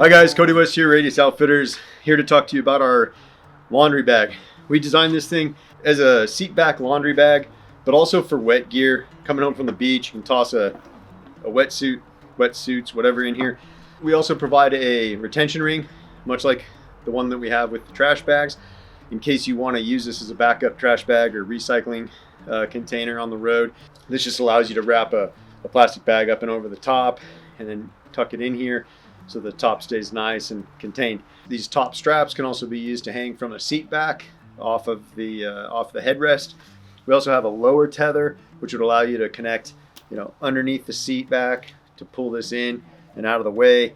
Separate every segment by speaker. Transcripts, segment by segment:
Speaker 1: Hi guys, Cody West here, Radius Outfitters, here to talk to you about our laundry bag. We designed this thing as a seat back laundry bag, but also for wet gear. Coming home from the beach, you can toss a wetsuit, wetsuits, whatever in here. We also provide a retention ring, much like the one that we have with the trash bags, in case you want to use this as a backup trash bag or recycling container on the road. This just allows you to wrap a plastic bag up and over the top and then tuck it in here so the top stays nice and contained. These top straps can also be used to hang from a seat back off the headrest. We also have a lower tether, which would allow you to connect, underneath the seat back to pull this in and out of the way.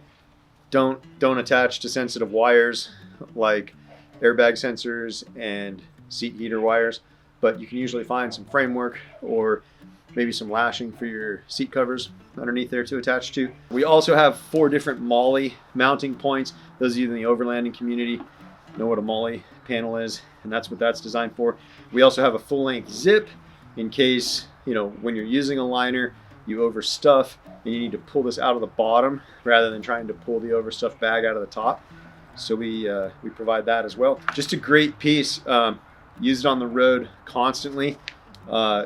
Speaker 1: Don't attach to sensitive wires like airbag sensors and seat heater wires, but you can usually find some framework or maybe some lashing for your seat covers underneath there to attach to. We also have 4 different MOLLE mounting points. Those of you in the overlanding community know what a MOLLE panel is, and that's what that's designed for. We also have a full-length zip in case, when you're using a liner, you overstuff and you need to pull this out of the bottom rather than trying to pull the overstuffed bag out of the top. So we provide that as well. Just a great piece. Use it on the road constantly.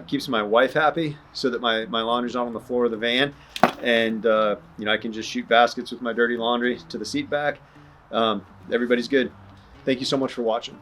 Speaker 1: Keeps my wife happy so that my laundry's not on the floor of the van, and I can just shoot baskets with my dirty laundry to the seat back. Everybody's good. Thank you so much for watching.